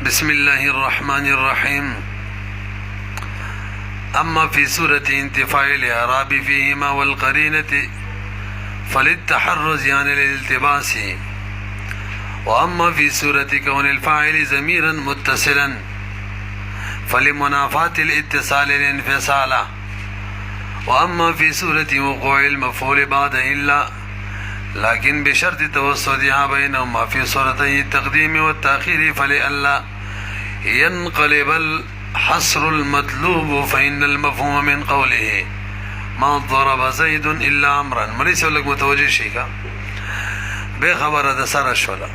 بسم الله الرحمن الرحيم. أما في سورة انتفاع الإعراب فيهما والقرينة فللتحرز عن الالتباس، وأما في سورة كون الفاعل ضميرا متصلا فلمنافاة الاتصال الانفصال، وأما في سورة وقوع المفعول بعد إلا لكن بشرط توسطها بينهما في سورتي التقديم والتأخير فلئلا ينقلب الحصر المطلوب فإن المفهوم من قوله ما ضرب زيد إلا عمرا. مليس لك متوجه شيئا بخبر د سره شولا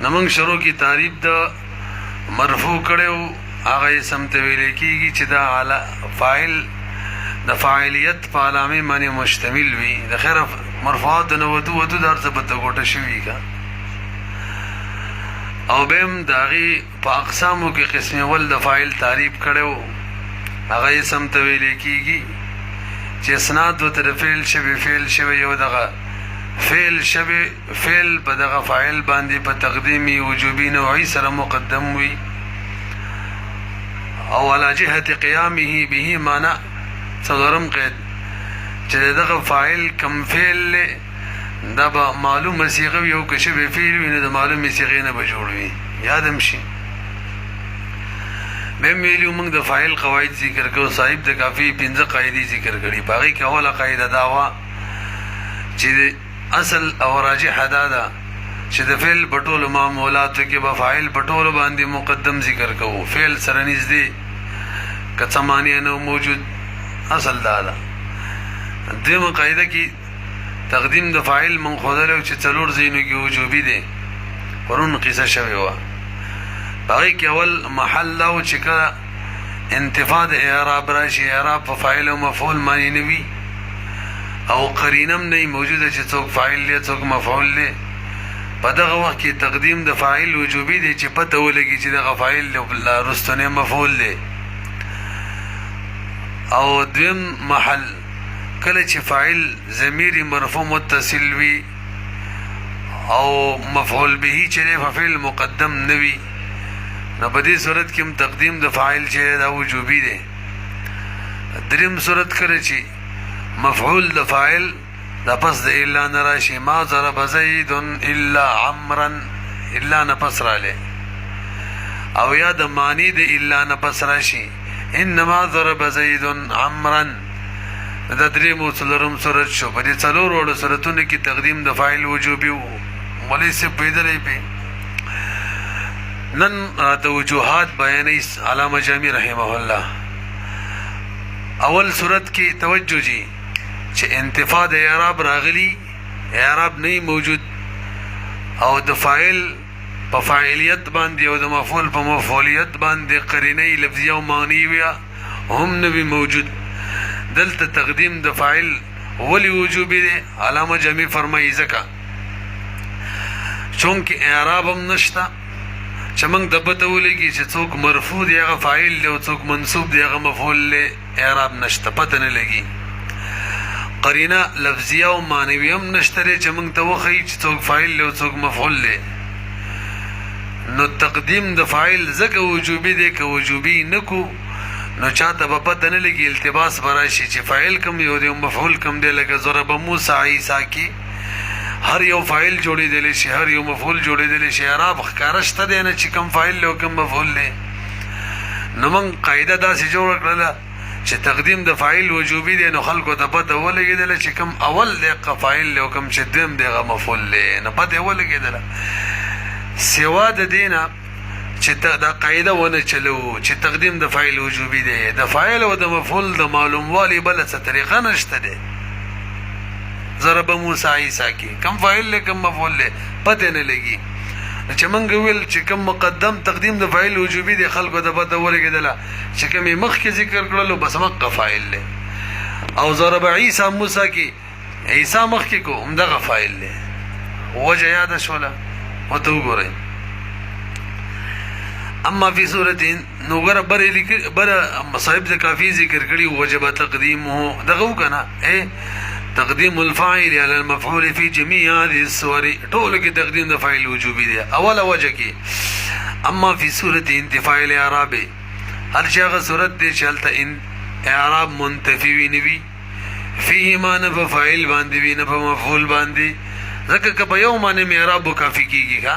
نمنګ شروع کی تعریف د مرفوع کړو هغه اسم ته ویل کیږي چې دا اعلی فاعل د فاعلیت په علامه باندې مشتمل وي. د خیر مرفوعات نو ودو در څه پته کوټه شوی کا او بهم داغي په اقسامو کې قسم ول د فاعل تعریف کړو هغه اسم ته ویل کیږي چې اسناد و تر فعل شوی فعل شوی یو دغه فعل شوی فعل په دغه فاعل باندې په تقدیمی وجوبی نوعی سره مقدم وي او على جهه قيامه به معنا څلورم قید چې دغه فاعل کم فعل دا به معلومه صيغه یو کشه به فعل ویني د معلومه صيغه نه به جوړوي. یادم شي مې ویلو موږ د فاعل قواعد ذکر کړو. صاحب د کافی 15 قاعده ذکر کړي. باقي کوله قاعده دا وا چې اصل او راجح ده چې د فعل پټول معمولات کې به فاعل پټول باندې مقدم ذکر کوو. فعل سره نږدې کڅ معنی نه موجود اصل دا دغه قاعده کې تقدیم د فاعل منخوذل او چې څلور زینو کې وجوبي دي. ورون قصه شوی و باقي کې اول محل او چې کله انتفاض اعراب راشي اعراب په فاعل او مفعول معنی نه وي او قرینم نه موجوده چې څوک فاعل له څوک مفعول له په دغه وخت کې تقدیم د فاعل وجوبي دي چې پته ولګي چې دغه فاعل له رستنه مفعول له او دویم محل کله چې فاعل ضمیر مرفوع متصل وي او مفعول به چې په فعل مقدم نوي نو په دې صورت کې هم تقدیم د فاعل چې دا وجوبي دی. دریم صورت کړي چې مفعول د فاعل د پس د الا نراشي ما ضرب زید الا عمرا الا نفس راله او یا د معنی د الا نفس راشي انما ضرب زید عمرا. دا دریم او څلورم صورت شو. په دې څلور وړو صورتونو کې تقدیم د فاعل وجوبي وو. مولوی سے پیدلې په نن راته وجوهات بیانې علامه جامی رحمه الله. اول صورت کې توجه جی چې انتفاع د اعراب راغلی اعراب نه موجود او د فاعل په فاعلیت باندې او د مفعول په مفعولیت باندې قرینه لفظیه او معنیه هم نه موجود. دلته تقدیم د فاعل ولی وجوبی دی. علامه جامی فرمایي ځکه چونکه اعراب هم نشته چې موږ د پته ولګي چې څوک مرفوع دی هغه فاعل دی او څوک منصوب دی هغه مفعول دی. اعراب نشته پته نه لګي. قرینه لفظیه او معنیه هم نشته چې موږ ته وخی چې څوک فاعل دی او څوک مفعول دی. نو تقدیم د فاعل ځکه وجوبي دی که وجوبي نکو نو چاته په پته نه لګي التباس براشي چې فاعل کم یو دی او مفعول کم دی. لکه ضرب موسی عیسی کی هر یو فاعل جوړېدلی شي هر یو مفعول جوړېدلی شي. اعراب ښکاره شته دی نه چې کم فاعل دی او کم مفعول دی. نو موږ قاعده داسې جوړه کړله چې تقدیم د فاعل وجوبي دی نو خلکو ته پته ولګېدله چې کم اول دی فاعل دی او کم چې دویم دی هغه مفعول دی. نو پته ولګېدله. سوا د دینه چې دا قاعده ونه چلو چې تقدیم د فاعل وجوبي دی. د فاعل او د مفعول د معلوموالي بل څه طریقه نشته دی. ضرب موسی عیسی کی کم فاعل له کم مفعول له پته نه لګي. چې مونږ ویل چې کم مقدم تقدیم د فاعل وجوبي دی خلکو د پته ولګیدله چې کومه مخکې ذکر کړلو بس مقه فاعل له او ضرب عیسی موسی کی عیسی مخکې کو همدغه فاعل له وجه یاد شوله وته وګورئ. اما فی صورت نوغره بر مصائب د کافی ذکر کړي وجب تقدیمه دغه کنه تقدیم الفاعل على المفعول في جميع هذه الصور. ټول کې تقدیم د فاعل وجوبي دی. اوله وجه کې اما فی صورت انتفاع الاعراب هر چې هغه صورت دی چې هلته اعراب منتفی وي نه وي فیهما نه په فاعل باندې وي نه په مفعول باندې ځکه که په یو معنی اعراب کافي کېږي ښه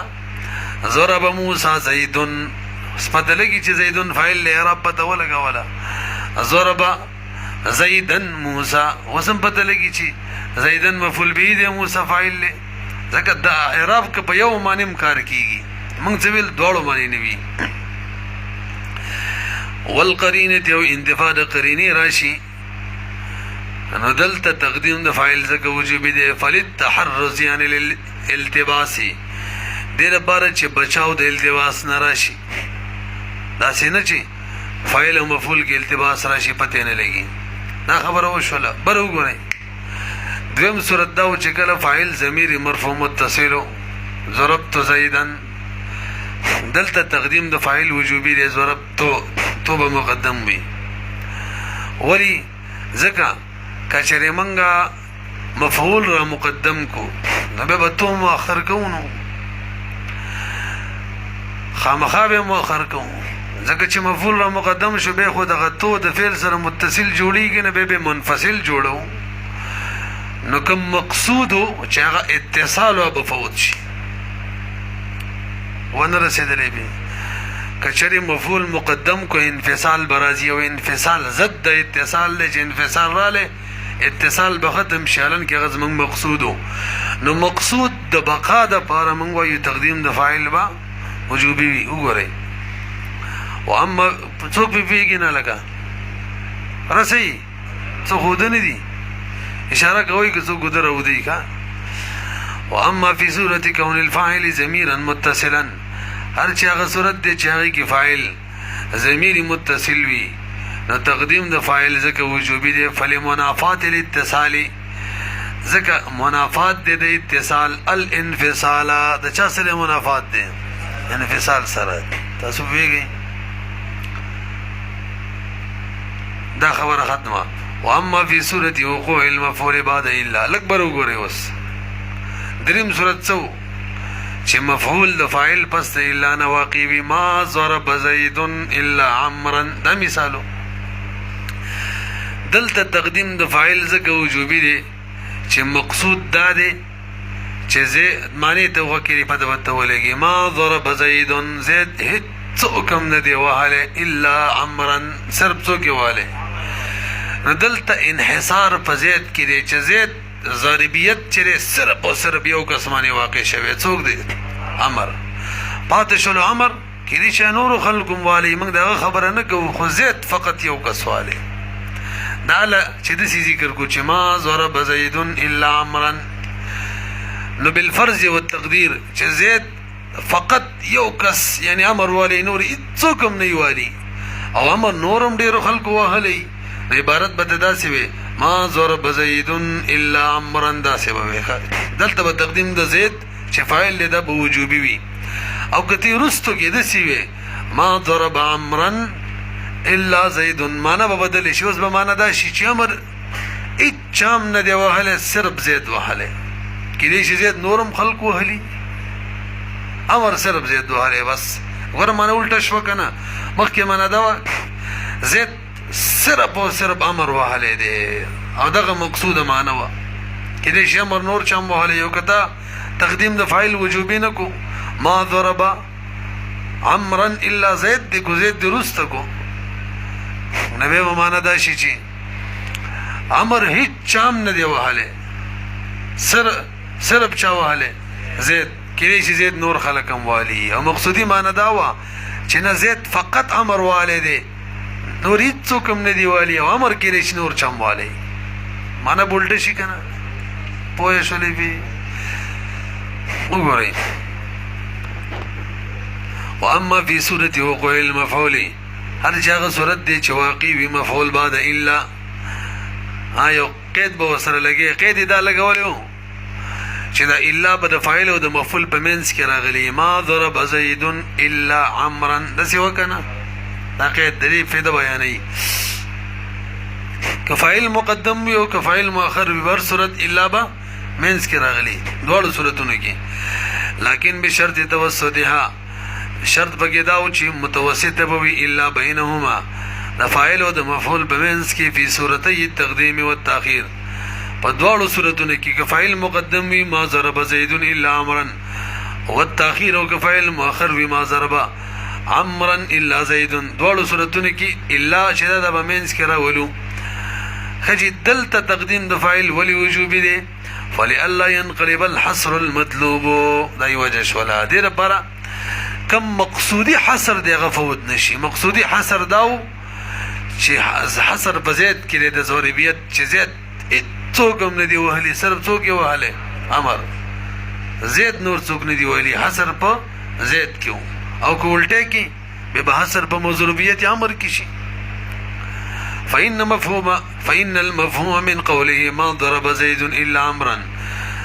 ضرب موسی زیدن پته لګي چې زیدن فاعل له اعراب پته ولګوله ضرب زیدن موسی وسم پته لګي چې زیدن مفعول به دی موسی فاعل له ځکه د اعراب که په یو معنی کار کېږي موږ څه ویل دواړو معنی نه وي والقرینه او انتفاع د قرینه راشي نو دلته تقدیم د فاعل ځکه وجوبي دی فللتحرز یعنی للالتباس دې لپاره چې بچاو د التباس نه راشي داسې نه چې فاعل او مفعول کې التباس راشي پته نه لګي دا خبره وشوله بر وګورئ دویم صورت دا چې کله فاعل ضمیر مرفوع متصل ضربت زیدا دلته تقدیم د فاعل وجوبي دی ضربت تو به مقدم وي ولی ځکه کچره منګه مفعول را مقدم کو نو به تو مؤخر کوو خامخا به مؤخر کوو ځکه چې مفعول را مقدم شو به خو دغه تو د فعل سره متصل جوړیږي نه به منفصل جوړو نو کوم مقصود چې هغه اتصال او بفوت شي ونه رسیدلې به کچری مفعول مقدم کو انفصال برازي او انفصال ضد د اتصال له انفصال رااله اتصال به ختم شالن کې غز موږ مقصودو نو مقصود د بقا د پاره موږ وایو تقدیم د فاعل با وجوبي وي وګورئ او اما څوک پیږي نه لگا رسي څو خود نه دي اشاره کوي که څوک ګذر او دی کا او اما فی صورت کون الفاعل ضمیرا متصلا هر چې هغه صورت دی چې هغه کې فاعل ضمیر متصل وي نو تقدیم د فاعل ځکه وجوبي دی فلمنافات الاتصال ځکه منافات دی د اتصال الانفصال د چا سره منافات دی انفصال سره تاسو ویږئ دا خبره ختمه واما فی صورت وقوع المفعول بعد الا الاکبر وګورئ اوس دریم صورت څو چې مفعول د فاعل پس الا نه واقع وي ما ضرب زید الا عمرا دا مثالو دلته تقدیم د فاعل ځکه وجوبي دی چې مقصود دا دی چې زه معنی ته وکړي په دغه ولګي ما ضرب زید زید هیڅ کم نه دی وهله الا عمرا صرف څوک واله دلته انحصار په زید کې دی چې زید ضربیت چې صرف او صرف یو قسمانی واقع شوی څوک دی عمر پاتې شلو عمر کې دي چې نور خلقم والی موږ دغه خبره نه کوو خو زید فقط یو کس والی دا چې د ذکر کو چې ما ضرب زید الا عمرا نو بالفرض والتقدير چې زید فقط یو کس یعنی عمر والی نور څوک هم نه والی او عمر نورم ډیر خلق وهلی عبارت به داسې وي ما ضرب زید الا عمرا داسې به وي دلته به تقدیم د زید چې فاعل له د وجوبي وي او کتی رستو کې داسې وي ما ضرب عمرا الا زید معنا به بدل شي اوس به معنا دا شي چې عمر اچام نه دی وهله صرف زید وهله کې دې شي زید نورم خلق وهلی عمر صرف زید وهله بس ور معنا الټه شو کنه مخکې معنا دا زید صرف او صرف امر وهله دي او دغه مقصود معنا و کله چې امر نور چم وهله یو کته تقدیم د فاعل وجوبي نه کو ما ضرب عمرا الا زید د کو زید درست کو نبی معنا دا شي چې امر هیڅ چام نه دی وهله صرف چا وهله زید کله چې زید نور خلقم والی او مقصودی معنا دا و چې نه زید فقط امر والی دی نور هیڅ کوم نه دی والی او امر کړي چې نور چم والی معنا بولټ شي کنه پوهه شولې به وګورئ واما فی صورت وقوع المفعول هر جاغه صورت دی چې واقع وي مفعول بعد الا آیو قید به وسره لګي قید دا لګولیو چې دا الا به د فاعل او د مفعول په منځ کې راغلی ما ضرب زید الا عمرا داسې وکنه دا قید د دې فائدہ بیانوي که فاعل مقدم وي او که فاعل مؤخر وي بر صورت الا به منځ کې راغلی دواړو صورتونو کې لکن بشرط توسطها شرط پکې دا و چې متوسطه به وي الا بینهما د فاعل او د مفعول په منځ کې فی صورتي التقدیم والتاخير په دواړو صورتونو کې که فاعل مقدم وي ما ضرب زید الا عمرا والتاخير او که فاعل مؤخر وي ما ضرب عمرا الا زید دواړو صورتونو کې الا شدد په منځ کې راولو خجی دلته تقدیم د فاعل ولی وجوبی دی فلئلا ينقلب الحصر المطلوب دای وجه شولا دې لپاره کم مقصودی حصر دی غفوت نشي مقصودی حصر داو چې حصر په زید کې د ضربیت چې زید څوک هم نه دی وهلی صرف څوک یې وهلی امر زید نور څوک نه دی وهلی حصر په زید کې او که الټه کې به حصر په مضروبیت امر کې شي فإن المفهوم من قوله ما ضرب زيد إلا عمرا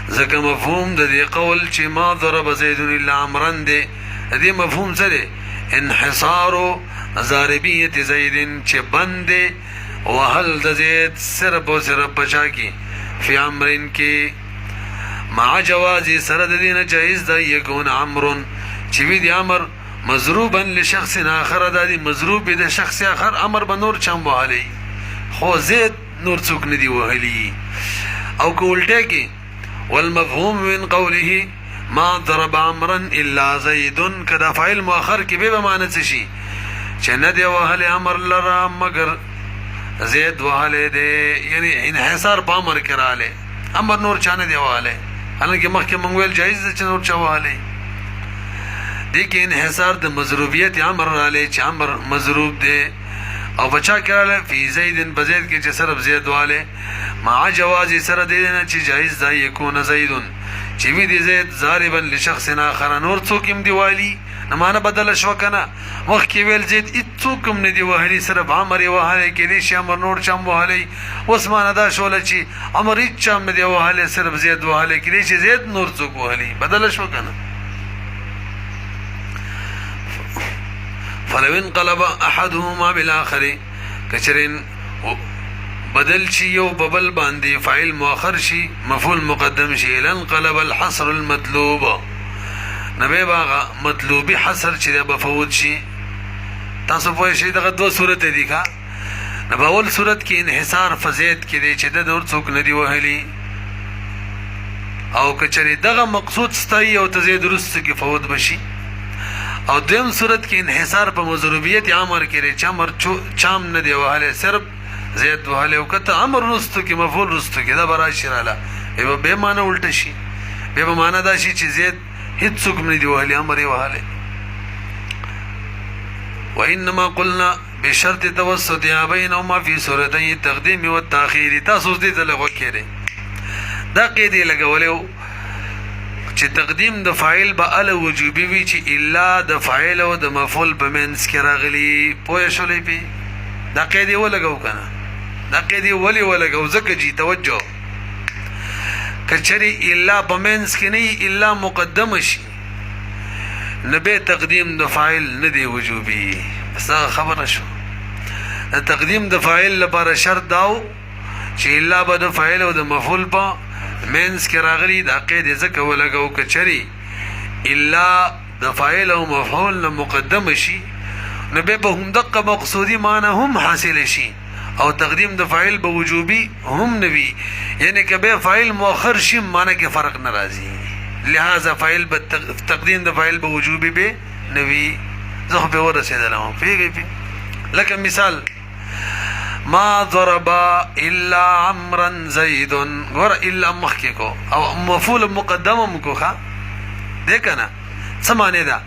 ځکه مفهوم د دې قول چې ما ضرب زيد إلا عمرا دی دې مفهوم څه دی انحصار ضاربیت زید چې بند وهل د زید صرف او صرف بچا کی فی عمرن کې مع جواز سره د دینه جایز ده یکون عمرو چې وی دی امر مضروبا لشخص آخر د دې مضروب د شخص آخر امر به نور چم وهلی خو زید نور څوک نه دی وهلی او کولټه کې والمفهوم من قوله ما ضرب عمرا الا زید کدا فاعل مؤخر کې به معنی څه شي چې نه دی وهلی امر لرا مگر زید وهلی دی یعنی انحصار په امر کې رااله امر نور چانه دی وهلی حالانکه مخکې مونږ ویل جایز ده چې نور چا وهلی دې کې انحصار د مضروبیت امر رااله چې امر مضروب دی او بچا کړه فی زید بزید کې چې صرف زید واله مع جواز سره دی نه چې جایز ده یکون زیدون چې وی دی زید ضاربا لشخص آخر نور څوک هم دی والی نه معنی بدل شو کنه مخکې ویل زید څوک هم نه دی وهلی صرف عمر وهلی کې دي چې امر نور چم وهلی اوس معنی دا شول چې امر هیڅ چم نه دی وهلی صرف زید وهلی کې دي چې زید نور څوک وهلی بدل شو کنه فلو انقلب احدهما بالاخر کچرین بدل شي یو ببل باندې فاعل مؤخر شي مفعول مقدم شي لنقلب الحصر المطلوب نبی باغ مطلوبی حصر چې به فوت شي تاسو په شي دغه دوه صورت دي ښا نو اول صورت کې انحصار فزید کې دي چې د نور څوک نه دی وهلی او کچری دغه مقصود ستای او تزید رست کې فوت بشي او دویم صورت کې انحصار په مضروبیت امر کې چې امر چام نه دی وهلی صرف زید وهلی او کته امر رستو کې مفعول رستو کې دا برا شراله به معنی الټه شي به معنی دا شي چې زید هیڅ څوک نه دی وهلی امر یې وهلی وانما قلنا بشرط توسط بينهما في صورتي التقديم والتاخير تاسو دې ته لغوه کړي دا قیدې لګولیو چې تقدیم د فاعل به ال وجوبي وي چې الا د فاعل او د مفعول په منځ کې راغلي پوه شولې پی دا قیدې ولګو کنه دا قیدې ولګو ځکه جی توجه کچری الا په منځ کې نه الا مقدم شي نبه تقدیم د فاعل نه دی وجوبي بس خبره شو تقدیم د فاعل لپاره شرط داو چې الا به د فاعل او د مفعول په منس کې راغلي دا قید ځکه ولګو کچري الا د فاعل او مفعول له مقدم شي نو به هم دقه مقصودی معنی هم حاصل شي او تقدیم د فاعل به وجوبي هم نوي یعنی که به فاعل مؤخر شي معنی کې فرق ناراضي لہذا فاعل به تقدیم د فاعل به وجوبي به نوي زه به ورسېدلم پیږي لکه مثال ما ضرب الا عمرا زید ور الا مخکو او مفعول مقدم کو ښا دې کنه څه معنی ده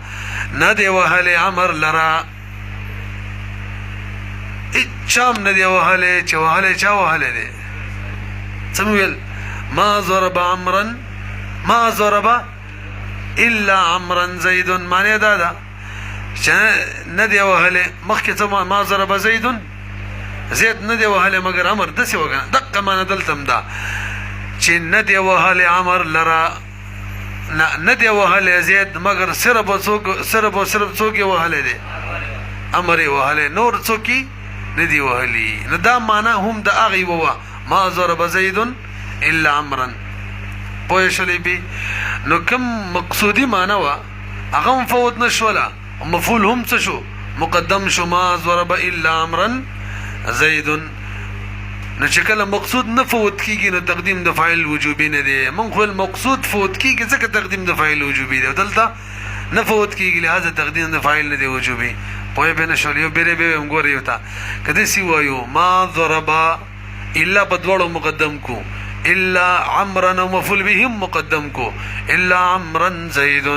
نه دی وهلی عمر لرا اچام نه دی وهلی چې وهلی چا وهلی دی سمویل ما ضرب عمرا ما ضرب الا عمرا زید معنی ده چې نه دی وهلی مخکې ما ضرب زید زید نه دی وهلی مگر امر دسی وګنه دقه معنی دلتم دا چې نه دی وهلی امر لرا نه دی وهلی زید مگر صرف څوک وهلی دی امر وهلی نور څوک نه دی وهلی نه دا معنی هم د اغي ووا ما ضرب زید الا عمرا پوه شلې بي نو کوم مقصودی معنی وا هغه فوت نشولا مفعول هم څه شو مقدم شو ما ضرب الا عمرا زید نو چې کله مقصود نه فوت کیږي نو تقدیم د فاعل وجوبي نه دی من خو المقصود فوت کیږي ځکه تقدیم د فاعل وجوبي دی دلته نه فوت کیږي لہذا تقدیم د فاعل نه دی وجوبي پوهه به نشول یو بیره به موږ یو تا کله سی وایو ما ضرب الا بدوړو مقدم کو الا عمرا مفعول به مقدم کو الا عمرا زید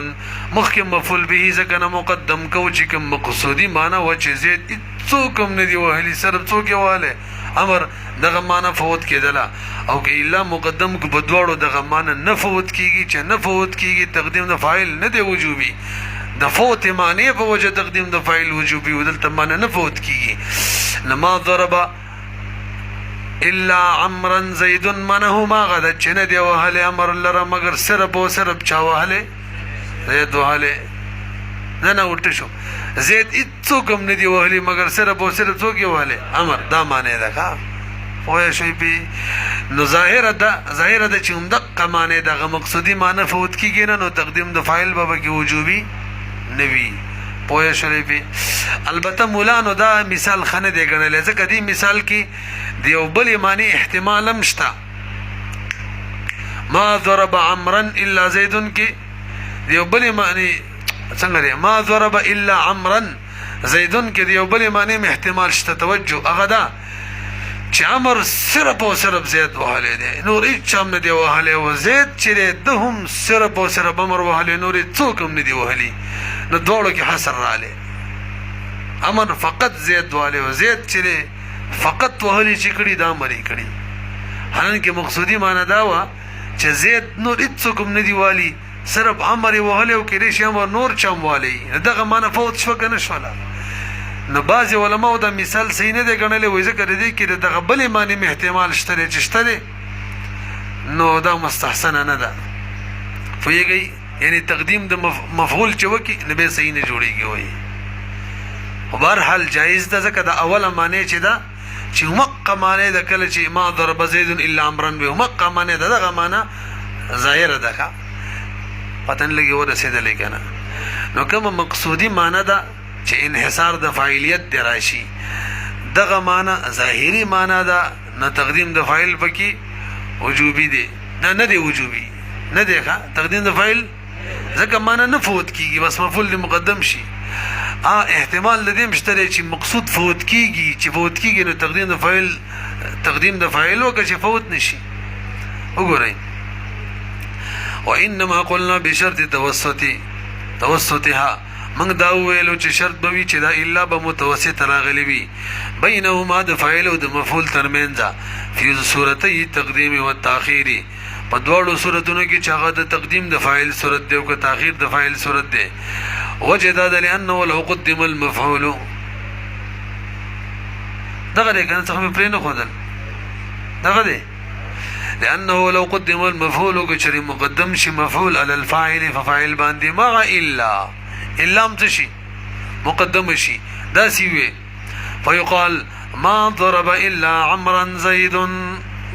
مخکم مفعول به ځکه مقدم کو چې کوم مقصودی معنی و چې زید څوک هم نه دی وهلی سره څوک یې واله امر دغه معنی فوت کېدله او که الا مقدم کو بدوړو دغه معنی نه فوت کیږي چې نه فوت کیږي تقدیم د فاعل نه دی وجوبي د فوت معنی په وجه تقدیم د فاعل وجوبي ودلته معنی نه فوت کیږي نما ضرب الا عمرا زید منه ما غد چې نه دی وهله امر لره مگر صرف او صرف چا وهله زید وهله نه ورته شو زید څوک هم نه دی وهلی مگر صرف او صرف څوک یې وهله امر دا معنی ده ښا پوه شئ پی نو ظاهره ده چې همدغه معنی دغه مقصودی معنی فوت کیږي نو تقدیم د فاعل به کې وجوبي نوي پوه شئ پی البته مولانو دا مثال خنه دی ګڼل ځکه دی مثال کې دیو بل معنی احتمال هم شته ما ضرب عمرا الا زید کې دیو بل معنی څنګه دی ما ضرب الا عمرا زید کې دیو بل معنی احتمال شته توجه هغه دا چې عمر صرف او صرف زید وهله دی نور هیڅ هم نه دی وهله او زید چې ده هم صرف او صرف عمر وهله نور څوک هم نه دی وهلی نو دوړو کې حصر رااله امر فقط زید وهله او زید چې فقط وهلی چې کړي دا مری کړي حالانکه مقصودی معنی دا و چې زید نور هیڅ هم نه دی والی صرف عمر وهله او کې شي امر نور چم والی دغه معنی فوت شو کنه شولا نو بعض علماء دا مثال صحیح نه دی ګڼلی وایي ځکه د دې کې دغه بلې معنی احتمال شته دی چې شته دی نو دا مستحسنه نه ده پوهېږئ یعنی تقدیم د مفعول چې وکړي نو بیا صحیح نه جوړېږي وایي خو بهرحال جایز ده ځکه د اوله معنی چې ده چې همقه معنی ده کله چې ما ضرب زید الا عمرا وي همقه معنی ده دغه معنی ظاهره ده ښه پته نه لګي ورسېدلی که نه نو کومه مقصودي معنی ده چې انحصار د فاعلیت دی راشي دغه معنی ظاهری معنی ده نه تقدیم د فاعل پکې وجوبي دی نه دی وجوبي نه دی ښه تقدیم د فاعل ځکه معنی نه فوت کیږي بس مفعول دی مقدم شي احتمال لدې مشتري چې مقصود فوت کیږي چې فوت کیږي نو تقدیم د فاعل وکړي چې فوت نشي وګورئ وانما قلنا بشرط توسطها من دا ویلو چې شرط به وي چې دا الا به متوسط راغلی وي بینهما د فاعل او د مفعول ترمنځ فی صورتي تقدیم او تاخير په دواړو صورتونو کې چې هغه د تقدیم د فاعل صورت دی او که تاخير د فاعل صورت دی وجه دا لانه لو قدم المفعول دغه دی کنه څه پرې نه خدل دغه دی لانه لو قدم المفعول كشر مقدم شي مفعول على الفاعل ففاعل باندې ما الا هم تشي مقدم شي دا سیوي فيقال ما ضرب الا عمرا زيد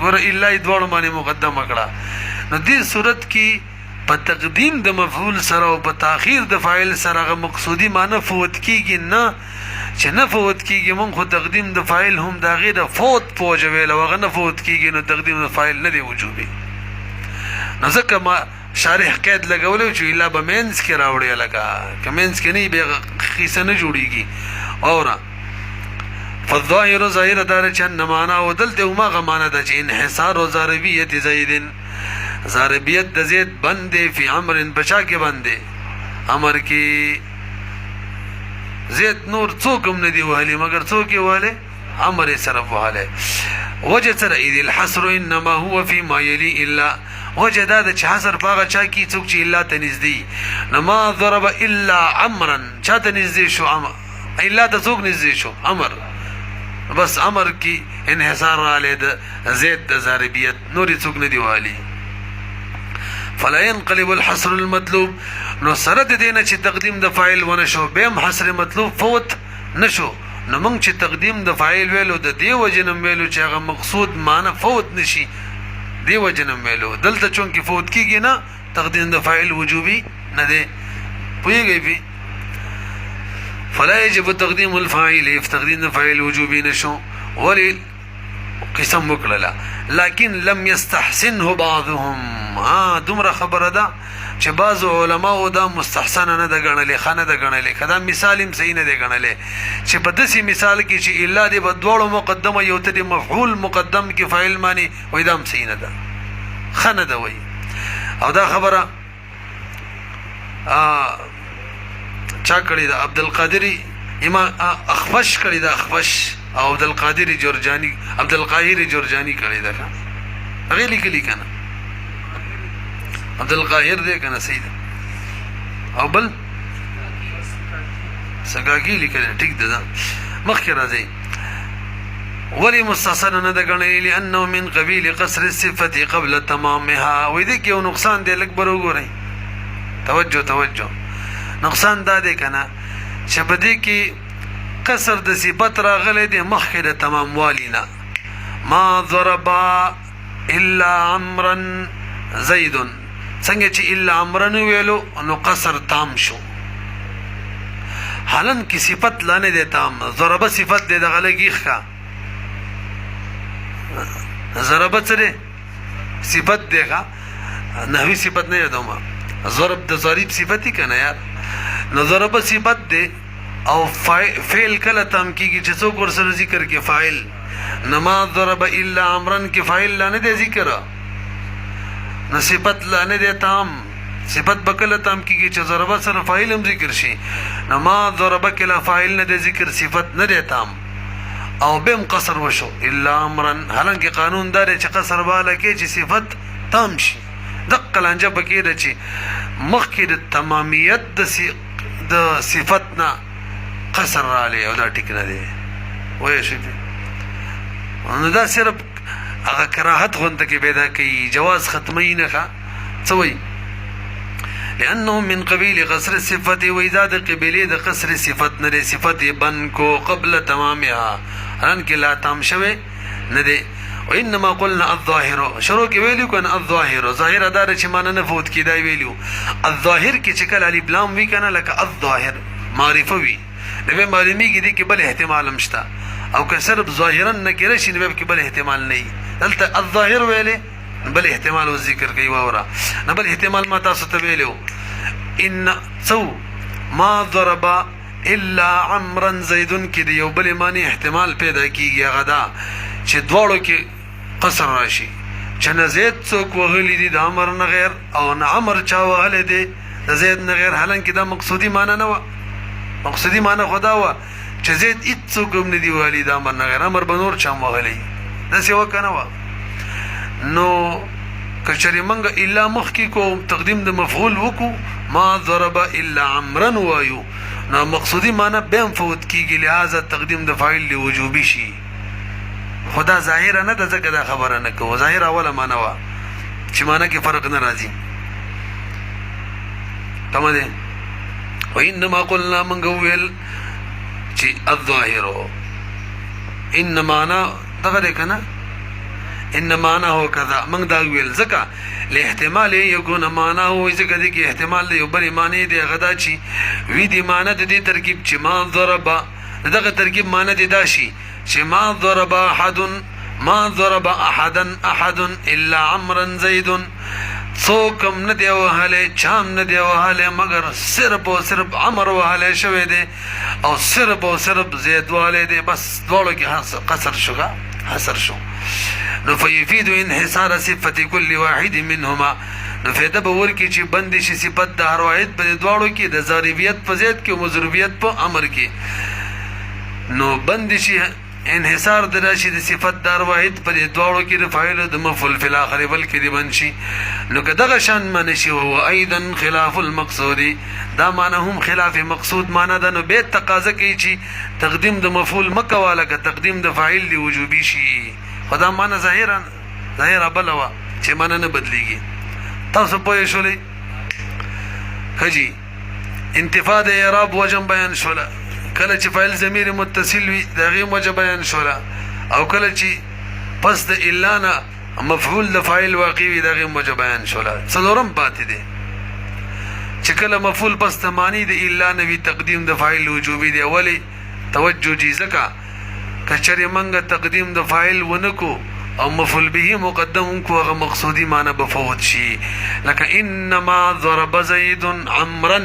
ور الا دوړ باندې مقدم کړه نو دې صورت کې په تقدیم د مفعول سره او په تاخير د فاعل سره مقصودی معنی فوت کیږي نه چې نه فوت کیږي مونږ خو تقدیم د فاعل هم دا غیر فوت پوجوي لوغه نه فوت کیږي نو تقدیم د فاعل نه دی وجوبي نو ځکه ما شارح قید لګولې چې الا بمنس کې راوړی لگا کمنس کې نه به خیسه نه جوړیږي اور فالظاهر ظاهر دار چې نه معنا او دلته ما غمانه ده چې انحصار او ضربیت زید ضربیت د زید بندې فی امر بچا کې بندې امر کې زید نور څوک هم نه دی وهلی مگر څوک یې وهلی امر یې صرف وهلی وجه سره اذ الحصر انما هو فيما يلي الا وجه دا د چې حصر په هغه چا کې څوک چې الا ته نږدې نما ضرب الا عمرا چا ته نږدې شو الا ته څوک نږدې شو امر بس امر کې انحصار رالی د زید د ضربیت نور یې څوک نه دی وهلی فلا ينقلب الحصر المطلوب نو سره د دینه چې تقدیم د فاعل ونه شو بهم حصر مطلوب فوت نشو نو موږ چې تقدیم د فاعل ویلو د دی وجنم ویلو چې هغه مقصود معنی فوت نشي دی وجنم ویلو دلته چون کې فوت کیږي نه تقدیم د فاعل وجوبي نه دی پوهیږئ فلا يجب تقديم الفاعل تقديم الفاعل وجوبي نشو ولي قسم وکړه لكن لم يستحسنه بعضهم دومره خبره ده چې بعض علماء دا مستحسن نه ده ګڼلې خانه ده ګڼلې کدا مثال هم صحیح نه ده ګڼلې چې په داسې مثال کې چې الا دې بدوړو مقدمه یو ته مفعول مقدم کې فاعل معنی وای دا هم صحیح نه ده خانه ده وای او دا خبره چا کړی دا عبد القادری امام اخفش کړی دا اخفش او عبد القادر جرجانی عبد القاهر جرجانی کړی دا هغه لیکلی کنه عبد القاهر دې کنه سید او بل سګاګی لیکل ټیک ده مخکې راځي ولی مستحسن نه ده غنی لانه من قبیل قصر الصفه قبل تمامها وې دې کې یو نقصان دی لکه بر وګورئ توجه نقصان دا دی کنه چې بده کې قصر د صفت راغلی دی مخکې د تمام والینا ما ضرب الا عمرا زید څنګه چې الا عمرا ویلو نو قصر تام شو حالن کی صفت لانه دی تام ضرب صفت دی دغه لګیخ کا ضرب څه صفت دی کا نحوی صفت نه یادوما ضرب د ضریب صفتی کنه یار نو ضرب صفت دی او فعل کله تام کیږي چې څوک ورسره ذکر کې فاعل نما ضرب الا عمرن کې فاعل لانه دی ذکر نو صفت لانه دی تام صفت بکله تام کیږي چې ضرب سره فاعل هم ذکر شي نما ضرب کله فاعل نه دی ذکر صفت نه دی تام او بهم قصر وشو الا عمرن حالانکه قانون دار چې قصر والا کې چې صفت تام شي دقه لانجه بکې ده چې مخکې د تمامیت د صفت نه قصر را لې او دا ټیک نه دی وای شي نو دا صرف هغه کراهت غونډه کې پیدا کوي جواز ختمي نه ښه څوي لانه من قبيل قصر الصفه واذا قبيله د قصر صفت نه صفت بن کو قبل تمامها ان کې لا تام شوه نه دی وانما قلنا الظاهر شروع کې ویلو کنه الظاهر ظاهر اداره چې معنی نه فوت کیدای ویلو الظاهر کې چې کله الف لام وی کنه لکه الظاهر معرفه وی نو معلومی کې دي کې بل احتمال مشته او که صرف ظاهرا نکره شي نو کې بل احتمال نه دلته الظاهر ویلې بل احتمال او ذکر کوي واورا نه بل احتمال ما تاسو ته ویلو ان سو ما ضرب الا عمرا زید کې دی یو بل معنی احتمال پیدا کیږي غدا چې دواړو کې قصر راشي چې نه زید څوک وغلی دي د عمر نه غیر او نه عمر چا وغلی دي د زید نه غیر حالانکه دا مقصودی معنی نه و مقصودی معنی خدا و چې زید هیڅوک هم نه دی وغلی د عمر نه غیر عمر بنور چا وغلی داسې وکنه و نو کچری منګه الا مخکی کو تقدیم د مفعول وکو ما ضرب الا عمرا وایو نو مقصودی معنی بهم فوت کیږي لہذا تقدیم د فاعل وجوبی شي خدا ظاهر نه د څه دا خبره نه کوي ظاهر اوله معنی وا چې معنی کې فرق نه راځي تمه ده وانما قلنا من قول چې الظاهر ان معنی دغه کنه ان معنی هو كذا من دا ویل ځکه لاحتمال یکون معنی هو ځکه دي کې احتمال دی بل معنی دی غدا چی وی دی معنی د دې ترکیب چې ما ضرب دغه ترکیب معنی دی داشي چې ما ضرب احدا الا عمرا زید څوکم نه دی وهله چام نه دی وهله مگر صرف او صرف عمر وهله شوی دی او صرف زید والے دی بس دوړو کې قصر شوګه حصر شو نو فیفید انحصار صفت كل واحد منهما نو فیده باور کی چې بند شي صفت د هر واحد په دواړو کې د ضربیت په زید کې او مضروبیت په امر کې نو بند شي انحصار د راشي د صفت د هر واحد په دواړو کې د فاعل د مفعول فی الاخر بل کې دی بنشي نو کداغه شان معنی شي او ايضا خلاف المقصود دا معنی هم خلاف مقصود معنی ده نو به تقاضا کوي چې تقدیم د مفعول مکواله ک تقدیم د فاعل دی وجوبی شي خدا معنی ظاهرا بلوا چې معنی نه بدلیږي تاسو پوه شولې خجی انتفاع د اعراب وجم بیان شوله کله چې فاعل ضمیر متصل وي دغه وجه بیان شوله او کله چې پس د الا نه مفعول د فاعل واقع وي دغه وجه بیان شوله څلورم پاتې دي چې کله مفعول پس معنی د الا نوی تقدیم د فاعل وجوبي دی ولی توجه جی زکا کچره منګه تقدیم د فاعل ونکو او مفعول به مقدم کو هغه مقصودی معنی بفوت شي لکه انما ضرب زید عمرا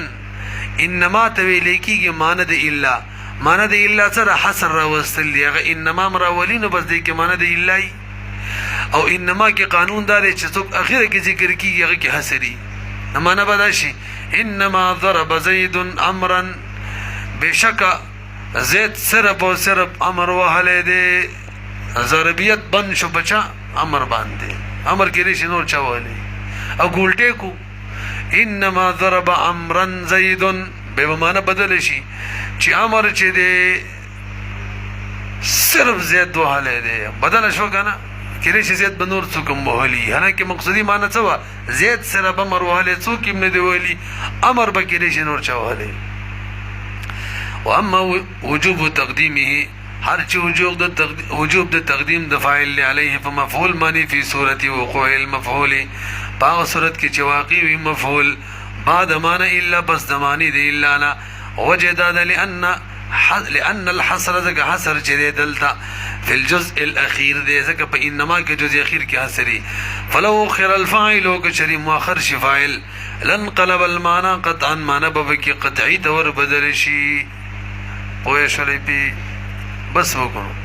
انما تویل کیږي معنی د الا معنی د الا سره حصر راوستل دی هغه انما مراولینو بس دی کې معنی د الا او انما کې قانون دار چې څوک اخیره کې ذکر کیږي هغه کې حصري معنی بداشي انما ضرب زید عمرا بشک زید صرف او صرف امر وهله دی ضربیت بند شو بچا امر باندې امر کې لري نور چاوالي او ګولټه کو انما ضرب امرا زید به معنا بدل شي چې امر چې دی صرف زید وهله دی بدل شو کنه کې لري زید بنور څوک مهلي حالانکه مقصدی معنا څه و زید صرف امر وهله څوک نه دی ویلي امر به کې لري نور چاوالي واما وجوب تقديمه هر چې وجوب د تقدیم د فاعل علیه فمفعول معنی فی صورت وقوع المفعول په صورت کې چې واقع وي مفعول بعد معنی الا بس زمانی دی الا لا وجد لان الحصر ذکر حصر چې دلته فی الجزء الاخير دی ذکر په انما کې جزء اخیر کې حصري فلو خر الفاعل وكشري مؤخر شي فاعل لنقلب المعنى قطعا معنی به کې قطعی تور بدل شي پوه شولې پی بس وکړو